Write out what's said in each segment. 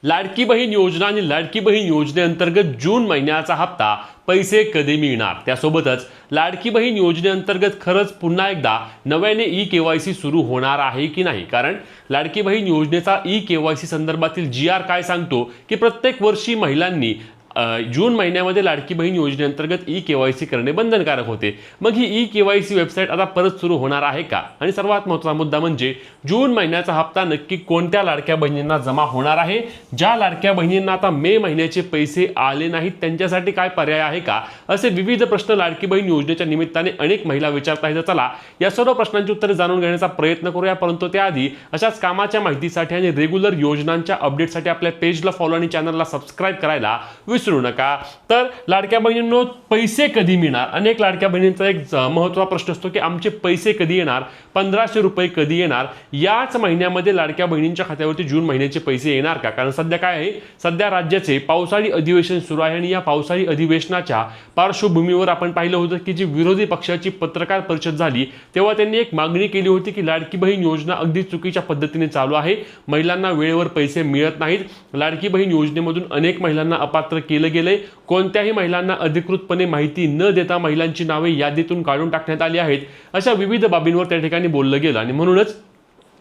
लाडकी बहीण योजना आणि लाडकी बहीण योजनेअंतर्गत जून महिन्याचा हप्ता पैसे कधी मिळणार, त्यासोबतच लाडकी बहीण योजनेअंतर्गत खरंच पुन्हा एकदा नव्याने ई-केवायसी सुरू होणार आहे की नाही। कारण लाडकी बहीण योजनेचा ई-केवायसी संदर्भातील GR काय सांगतो की प्रत्येक वर्षी महिलांनी जून महिन्यामध्ये लाडकी बहीण योजनेअंतर्गत ई-केवायसी करणे बंधनकारक होते। मग ही ई-केवायसी वेबसाईट आता परत सुरू होणार आहे का? आणि सर्वात महत्त्वाचा मुद्दा म्हणजे जून महिन्याचा हप्ता नक्की कोणत्या लाडक्या बहिणींना जमा होणार आहे? ज्या लाडक्या बहिणींना आता मे महिन्याचे पैसे आले नाहीत त्यांच्यासाठी काय पर्याय आहे का? असे विविध प्रश्न लाडकी बहीण योजनेच्या निमित्ताने अनेक महिला विचारत आहेत। चला या सर्व प्रश्नांची उत्तरे जाणून घेण्याचा प्रयत्न करूया, परंतु त्याआधी अशाच कामाच्या माहितीसाठी आणि रेग्युलर योजनांच्या अपडेटसाठी आपल्या पेजला फॉलो आणि चॅनलला सबस्क्राइब करायला विसरू नका। तर लाडक्या बहिणींनो, पैसे कधी मिळणार? अनेक लाडक्या बहिणींचा एक महत्त्वाचा प्रश्न असतो की आमचे पैसे कधी येणार, 1500 रुपये कधी येणार? याच महिन्यामध्ये लाडक्या बहिणींच्या खात्यावरती जून महिन्याचे पैसे येणार का? कारण सध्या काय आहे, सध्या राज्याचे पावसाळी अधिवेशन सुरू आहे आणि या पावसाळी अधिवेशनाच्या पार्श्वभूमीवर आपण पाहिलं होतं की जी विरोधी पक्षाची पत्रकार परिषद झाली तेव्हा त्यांनी एक मागणी केली होती की लाडकी बहीण योजना अगदी चुकीच्या पद्धतीने चालू आहे, महिलांना वेळेवर पैसे मिळत नाहीत, लाडकी बहीण योजनेमधून अनेक महिलांना अपात्र केलं गेले, कोणत्याही महिलांना अधिकृतपणे माहिती न देता महिलांची नावे यादीतून काढून टाकण्यात आली आहेत, अशा विविध बाबींवर त्या ठिकाणी बोललं गेलं। आणि म्हणूनच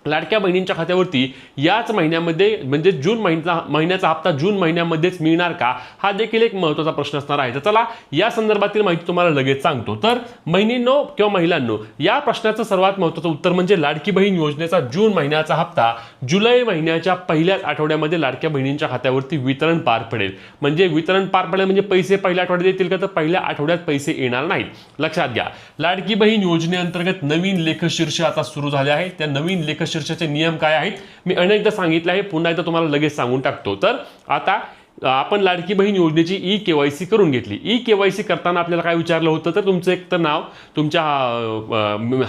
लाडक्या बहिणींच्या खात्यावरती याच महिन्यामध्ये म्हणजे जून महिन्याचा हप्ता जून महिन्यामध्येच मिळणार का, हा देखील एक महत्त्वाचा प्रश्न असणार आहे। तर चला या संदर्भातील माहिती तुम्हाला लगेच सांगतो। तर बहिणींनो किंवा महिलांनो, या प्रश्नाचं सर्वात महत्त्वाचं उत्तर म्हणजे लाडकी बहीण योजनेचा जून महिन्याचा हप्ता जुलै महिन्याच्या पहिल्याच आठवड्यामध्ये लाडक्या बहिणींच्या खात्यावरती वितरण पार पडेल। म्हणजे वितरण पार पडेल म्हणजे पैसे पहिल्या आठवड्यात येतील का? तर पहिल्या आठवड्यात पैसे येणार नाहीत। लक्षात घ्या, लाडकी बहीण योजनेअंतर्गत नवीन लेखशीर्ष आता सुरू झाले आहे। त्या नवीन लेखशीर्षाचे नियम काय आहेत मी अनेकदा सांगितले आहे, पुन्हा एकदा तुम्हाला लगेच सांगून टाकतो। तर आता आपण लाडकी बहीण योजनेची ई-केवायसी करून घेतली। ई-केवायसी करताना आपल्याला काय विचारलं होतं, तर तुमचं एक तर नाव, तुमच्या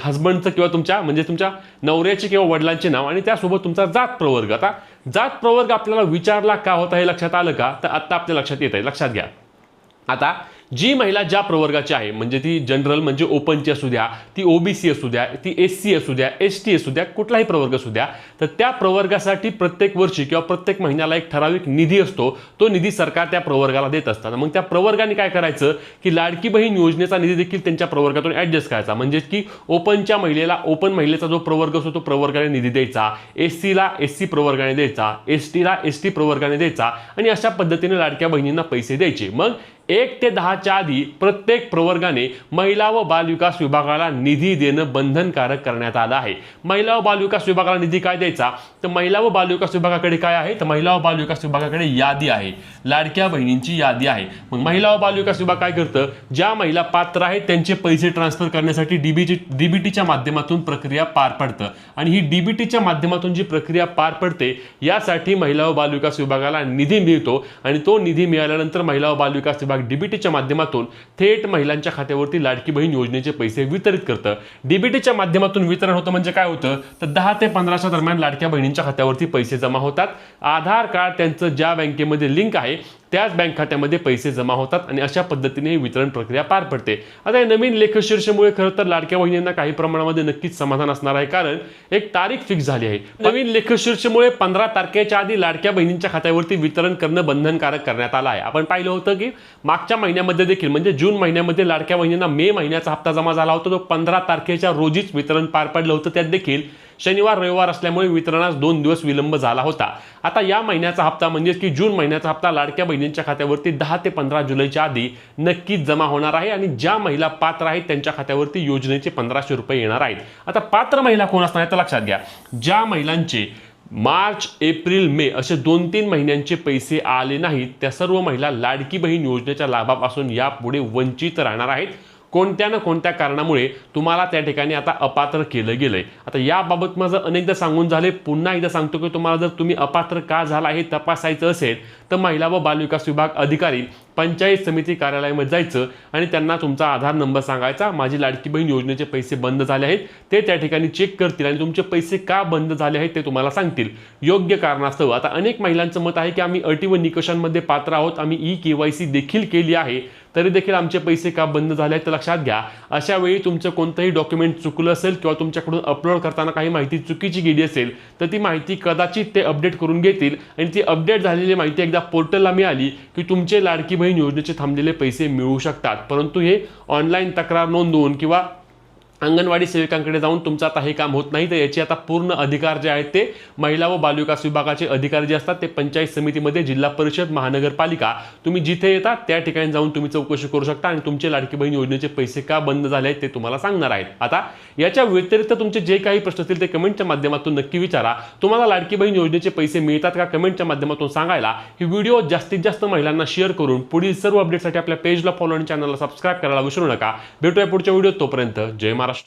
हस्बंडचं किंवा तुमच्या म्हणजे तुमच्या नवऱ्याचे किंवा वडिलांचे नाव आणि त्यासोबत तुमचा जात प्रवर्ग। आता जात प्रवर्ग आपल्याला विचारला का होता हे लक्षात आलं का? तर आता आपल्या लक्षात येत आहे। लक्षात घ्या, आता जी महिला ज्या प्रवर्गाची आहे म्हणजे ती जनरल म्हणजे ओपनची असू द्या, ती ओबीसी असू द्या, ती SC असू द्या, ST असू द्या, कुठलाही प्रवर्ग असू द्या, तर त्या प्रवर्गासाठी प्रत्येक वर्षी किंवा प्रत्येक महिन्याला एक ठराविक निधी असतो, तो निधी सरकार त्या प्रवर्गाला देत असतात। मग त्या प्रवर्गाने काय करायचं की लाडकी बहीण योजनेचा निधी देखील त्यांच्या प्रवर्गातून ऍडजस्ट करायचा। म्हणजे की ओपनच्या महिलेला ओपन महिलेचा जो प्रवर्ग असतो तो प्रवर्गाने निधी द्यायचा, SC ला SC प्रवर्गाने द्यायचा, ST ला ST प्रवर्गाने द्यायचा आणि अशा पद्धतीने लाडक्या बहिणींना पैसे द्यायचे। मग 1 ते 10च्या आधी प्रत्येक प्रवर्गाने महिला व बालविकास विभागाला निधी देणं बंधनकारक करण्यात आलं आहे। महिला व बालविकास विभागाला निधी काय द्यायचा? तर महिला व बालविकास विभागाकडे काय आहे? तर महिला व बालविकास विभागाकडे यादी आहे, लाडक्या बहिणींची यादी आहे। मग महिला व बालविकास विभाग काय करतं, ज्या महिला पात्र आहेत त्यांचे पैसे ट्रान्सफर करण्यासाठी डीबीटीच्या माध्यमातून प्रक्रिया पार पडतं आणि ही डीबीटीच्या माध्यमातून जी प्रक्रिया पार पडते यासाठी महिला व बालविकास विभागाला निधी मिळतो आणि तो निधी मिळाल्यानंतर महिला व बालविकास विभाग डीबीटीच्या माध्यमातून थेट महिलांच्या खात्यावरती लाडकी बहीण योजनेचे पैसे वितरित करतं। डीबीटीच्या माध्यमातून वितरण होतं म्हणजे काय होतं, तर 10 ते 15च्या दरम्यान लाडक्या बहिणींच्या खात्यावरती पैसे जमा होतात। आधार कार्ड त्यांचं ज्या बँकेमध्ये लिंक आहे त्याच बँक खात्यामध्ये पैसे जमा होतात आणि अशा पद्धतीने ही वितरण प्रक्रिया पार पडते। आता या नवीन लेखशीर्षामुळे खरं तर लाडक्या बहिणींना काही प्रमाणामध्ये नक्कीच समाधान असणार आहे, कारण एक तारीख फिक्स झाली आहे। नवीन लेखशीर्षामुळे 15 तारखेच्या आधी लाडक्या बहिणींच्या खात्यावरती वितरण करणं बंधनकारक करण्यात आलं आहे। आपण पाहिलं होतं की मागच्या महिन्यामध्ये देखील म्हणजे जून महिन्यामध्ये लाडक्या बहिणींना मे महिन्याचा हप्ता जमा झाला होता, तो 15 तारखेच्या रोजीच वितरण पार पडलं होतं। त्यात देखील शनिवार रविवार असल्यामुळे वितरणास 2 दिवस विलंब झाला होता। आता या महिन्याचा हप्ता म्हणजे की जून महिन्याचा हप्ता लाडक्या बहिणींच्या खात्यावरती 10 ते 15 जुलैच्या आधी नक्कीच जमा होणार आहे आणि ज्या महिला पात्र आहेत त्यांच्या खात्यावरती योजनेचे 1500 रुपये येणार आहेत। आता पात्र महिला कोण असणार आहे तर लक्षात घ्या, ज्या महिलांचे मार्च एप्रिल मे असे 2-3 महिन्यांचे पैसे आले नाहीत त्या सर्व महिला लाडकी बहीण योजनेच्या लाभापासून यापुढे वंचित राहणार आहेत। कोणत्या ना कोणत्या कारणामुळे तुम्हाला त्या ठिकाणी आता अपात्र केलं गेलंय। आता याबाबत माझं अनेकदा सांगून झाले, पुन्हा एकदा सांगतो की तुम्हाला जर तुम्ही अपात्र का झाला हे तपासायचं असेल तर महिला व बालविकास विभाग अधिकारी पंचायत समिती कार्यालयामध्ये जायचं आणि त्यांना तुमचा आधार नंबर सांगायचा, माझी लाडकी बहीण योजनेचे पैसे बंद झाले आहेत, ते त्या ठिकाणी चेक करतील आणि तुमचे पैसे का बंद झाले आहेत ते तुम्हाला सांगतील योग्य कारणास्तव। आता अनेक महिलांचं मत आहे की आम्ही अटी व निकषांमध्ये पात्र आहोत, आम्ही ई-केवायसी देखील केली आहे, तरी देखील आमचे पैसे का बंद झाले आहेत, तर लक्षात घ्या, अशा वेळी तुमचं कोणतंही डॉक्युमेंट चुकलं असेल किंवा तुमच्याकडून अपलोड करताना काही माहिती चुकीची गेली असेल तर ती माहिती कदाचित ते अपडेट करून घेतील आणि ती अपडेट झालेली माहिती एकदा पोर्टलला मिळाली की तुमचे लाडकी बहीण योजनेचे थांबलेले पैसे मिळू शकतात. परंतु हे ऑनलाईन तक्रार नोंदवून किंवा अंगणवाडी सेविकांकडे जाऊन तुमचं आता हे काम होत नाही. तर याची आता पूर्ण अधिकार जे आहेत ते महिला व बालविकास विभागाचे अधिकारी जे असतात ते पंचायत समितीमध्ये, जिल्हा परिषद, महानगरपालिका, तुम्ही जिथे येतात त्या ठिकाणी जाऊन तुम्ही चौकशी करू शकता आणि तुमचे लाडकी बहीण योजनेचे पैसे का बंद झाले आहेत ते तुम्हाला सांगणार आहेत. आता याच्या व्यतिरिक्त तुमचे जे काही प्रश्न असतील ते कमेंटच्या माध्यमातून नक्की विचारा. तुम्हाला लाडकी बहीण योजनेचे पैसे मिळतात का, कमेंटच्या माध्यमातून सांगायला. ही व्हिडिओ जास्तीत जास्त महिलांना शेअर करून पुढील सर्व अपडेटसाठी आपल्या पेजला फॉलो आणि चॅनलला सबस्क्राईब करायला विसरू नका. भेटूया पुढच्या व्हिडिओत. तोपर्यंत जय महाराष्ट्र.